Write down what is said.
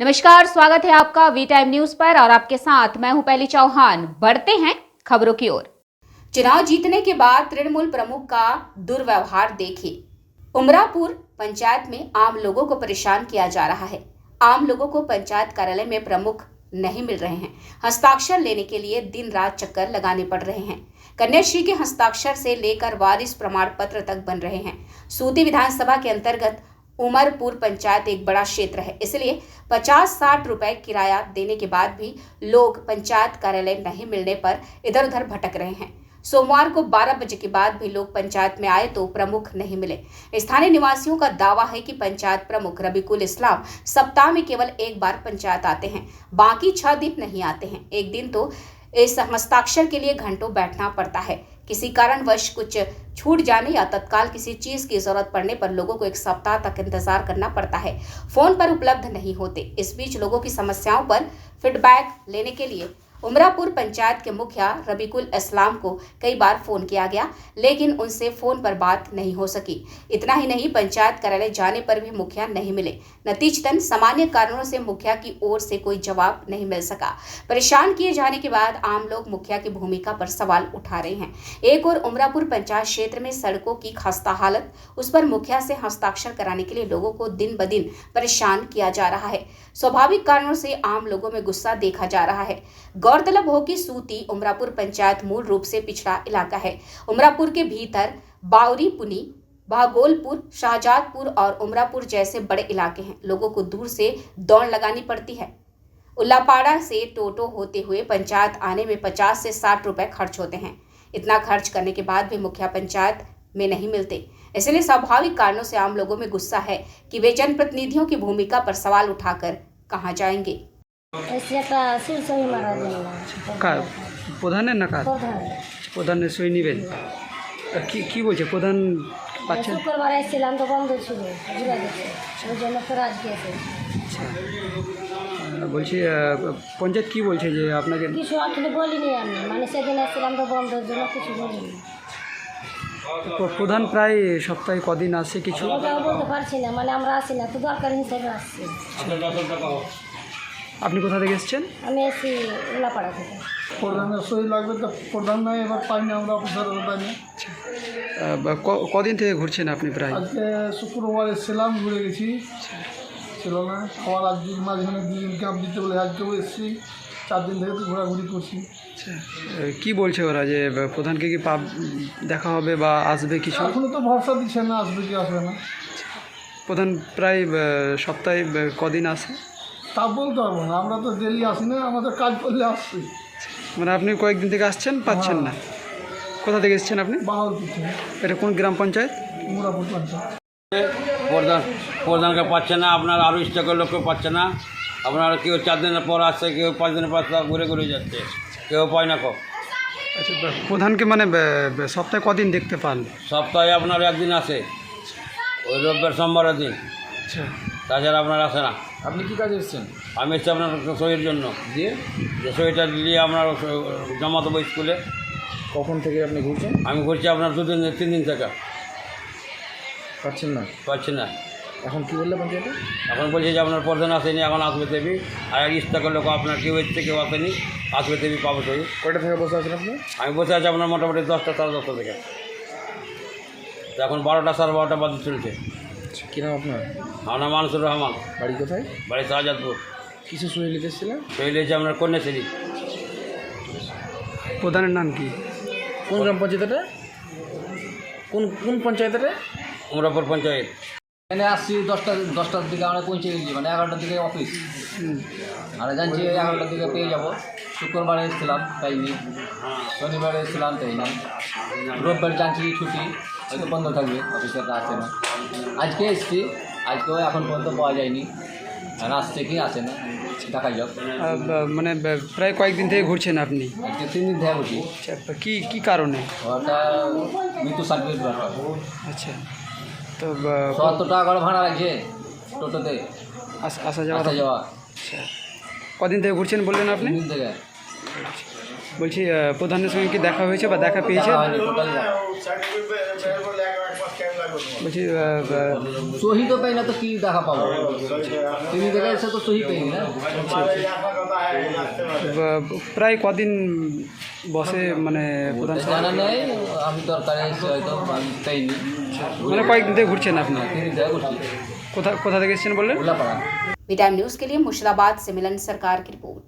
नमस्कार, स्वागत है आपका वी टाइम न्यूज पर और आपके साथ मैं हूं पहली चौहान। बढ़ते हैं खबरों की ओर। चुनाव जीतने के बाद तृणमूल प्रमुख का दुर्व्यवहार देखिए। उमरापुर पंचायत में आम लोगों को परेशान किया जा रहा है। आम लोगों को पंचायत कार्यालय में प्रमुख नहीं मिल रहे हैं। हस्ताक्षर लेने के लिए दिन रात चक्कर लगाने पड़ रहे हैं। कन्याश्री के हस्ताक्षर से लेकर वारिस प्रमाण पत्र तक बन रहे हैं। सूती विधानसभा के अंतर्गत उमरपुर पंचायत एक बड़ा क्षेत्र है, इसलिए 50-60 रुपए किराया देने के बाद भी लोग पंचायत कार्यालय नहीं मिलने पर इधर उधर भटक रहे हैं। सोमवार को 12 बजे के बाद भी लोग पंचायत में आए तो प्रमुख नहीं मिले। स्थानीय निवासियों का दावा है कि पंचायत प्रमुख रबीकुल इस्लाम सप्ताह में केवल एक बार पंचायत आते हैं, बाकी 6 दिन नहीं आते हैं। एक दिन तो इस हस्ताक्षर के लिए घंटों बैठना पड़ता है। किसी कारणवश कुछ छूट जाने या तत्काल किसी चीज की जरूरत पड़ने पर लोगों को एक सप्ताह तक इंतजार करना पड़ता है। फोन पर उपलब्ध नहीं होते। इस बीच लोगों की समस्याओं पर फीडबैक लेने के लिए उमरापुर पंचायत के मुखिया रबीकुल इस्लाम को कई बार फोन किया गया, लेकिन उनसे फोन पर बात नहीं हो सकी। इतना ही नहीं, पंचायत कार्यालय जाने पर भी मुखिया नहीं मिले। नतीजतन सामान्य कारणों से मुखिया की ओर से कोई जवाब नहीं मिल सका। परेशान किए जाने के बाद आम लोग मुखिया की भूमिका पर सवाल उठा रहे हैं। एक और उमरापुर पंचायत क्षेत्र में सड़कों की खस्ता हालत, उस पर मुखिया से हस्ताक्षर कराने के लिए लोगों को दिन ब दिन परेशान किया जा रहा है। स्वाभाविक कारणों से आम लोगों में गुस्सा देखा जा रहा है। गौरतलब हो कि सूती उमरापुर पंचायत मूल रूप से पिछड़ा इलाका है। उमरापुर के भीतर बावरी पुनी, भागोलपुर, शाहजादपुर और उमरापुर जैसे बड़े इलाके हैं। लोगों को दूर से दौड़ लगानी पड़ती है। उल्लापाड़ा से टोटो होते हुए पंचायत आने में 50 से 60 रुपए खर्च होते हैं। इतना खर्च करने के बाद भी मुखिया पंचायत में नहीं मिलते। इसलिए स्वाभाविक कारणों से आम लोगों में गुस्सा है कि वे जनप्रतिनिधियों की भूमिका पर सवाल उठाकर कहां जाएंगे। প্রধানের না কাজ প্রধানের সই নেবেন কি বলছে প্রধান পাচ্ছেন? শুক্রবার এসেছিলাম তো বন্ধ ছিল, ঘুরে গেছে, ওই জন্য ফের আজকে এসেছি। বলছি পঞ্চায়েত কি বলছে যে আপনাকে? কিছু আসলে বলিনি আমি, মানে সেদিন এসেছিলাম তো বন্ধের জন্য কিছু বলিনি। প্রধান প্রায় সপ্তাহে কদিন আসে কিছু? ওটাও বলতে পারছি না, মানে আমরা আসি না তো দরকারি হিসেবে আসছি। আপনি কোথা থেকে এসেছেন? আমি এসেছি উল্লাপাড়া থেকে। প্রধানের সই লাগবে তো প্রধান নয়, এবার পাইনি আমরা, অফিসারের পাইনি। কদিন থেকে ঘুরছেন আপনি? প্রায় আজকে শুক্রবার এসেছিলাম, ঘুরে গেছি, ছিল না। আবার আজকে মাঝখানে 2 দিন ক্যাম্প দিতে বলে আজকেও এসেছি। 4 দিন থেকে তো ঘোরাঘুরি করছি। কি বলছে ওরা যে প্রধানকে কি দেখা হবে বা আসবে কিছু? এখনও তো ভরসা দিচ্ছে না, আসবে কি আসবে না। প্রধান প্রায় সপ্তাহে কদিন আসে তা বলতে পারবো না, আমরা তো ডেলি আসি না, আমাদের কাজ করলে আসছি। মানে আপনি কয়েকদিন থেকে আসছেন, পাচ্ছেন না? কোথা থেকে এসেছেন আপনি? বাহাদুরপুর থেকে। এটা কোন গ্রাম পঞ্চায়েত? উমরাপুর পঞ্চায়েত। প্রধানকে পাচ্ছে না, আপনার আরও ইচ্ছাকর লোককে পাচ্ছে না। আপনার কেউ 4 দিনের পর আসছে, কেউ 5 দিনের পর ঘুরে ঘুরে যাচ্ছে, কেউ পায় না। আচ্ছা, প্রধানকে মানে সপ্তাহে কদিন দেখতে পান? সপ্তাহে আপনার একদিন আসে, ওই রোববার সোমবারের দিন। আচ্ছা, তাছাড়া আপনার আসে না। আপনি কি কাজে এসেছেন? আমি এসেছি আপনার সইয়ের জন্য, দিয়ে যে সইটা নিয়ে আপনার জমা দেবো স্কুলে। কখন থেকে আপনি ঘুরছেন? আমি ঘুরছি আপনার 3 দিন থেকে। পাচ্ছেন না? পাচ্ছি না। এখন কি বললে পঞ্চায়েতে? এখন বলছে যে আপনার প্রধান আসেনি, এখন আসবে দেবী। আর এক ইচ্ছাকর লোক আপনার কেউ এসছে, কেউ আসেনি, আসবে দেবী, পাবো সই। কয়টা থেকে বসে আছেন আপনি? আমি বসে আছি আপনার মোটামুটি 10টা, সাড়ে 10টা থেকে। তো এখন 12টা, সাড়ে 12টা বাজে চলছে। কী নাম আপনার? আমার নাম মানসুর রহমান। বাড়ি কোথায়? বাড়ি শাহজাদপুর। কিছু সই নিতে এসেছিলেন? সই লিয়েছে আপনার কন্যাশ্রী। প্রধানের নাম কি? কোন গ্রাম পঞ্চায়েতটা? কোন পঞ্চায়েতটা? উমরাপুর পঞ্চায়েত। এখানে আসছি 10টার দিকে আমরা পৌঁছে গেছি, মানে 11টার দিকে অফিস। আর জানছি 11টার দিকে পেয়ে যাব। শুক্রবারে এসেছিলাম, পাইনি। শনিবারে এসেছিলাম, তাই না। রোববার জানছি ছুটি, হয়তো বন্ধ থাকবে, অফিসারটা আসে না। আজকে এসেছি, আজকেও এখন পর্যন্ত পাওয়া যায়নি। আর আসছে কি আসে না, দেখা যাক। মানে প্রায় কয়েকদিন থেকে ঘুরছেন আপনি? আজকে 3 দিন থেকে ঘুরছি। কি কারণে? ওটা মৃত্যু সার্টিফিকেট দরকার। আচ্ছা, তো 70 টাকা করে ভাড়া লাগছে টোটোতে আসা যাওয়া। আচ্ছা, কদিন থেকে ঘুরছেন বললেন আপনি? 3 দিন থেকে। বলছি প্রধানের সঙ্গে কি দেখা হয়েছে বা দেখা পেয়েছে? বলছি সহি তো পাই না, তো কি দেখা পাবো? তিনি দেখে এসে তো সহি পাইনি না। প্রায় কদিন বসে মানে প্রধান সভা? জানা নেই, আমি দরকারে এসে হয়তো আমি পাইনি। মানে কয়েকদিন থেকে ঘুরছেন আপনি? তিনি দেখা করছি কোথা থেকে এসেছেন বললেন? উল্লাপাড়া। वी टाइम न्यूज़ के लिए मुर्शिदाबाद से मिलन सरकार की रिपोर्ट।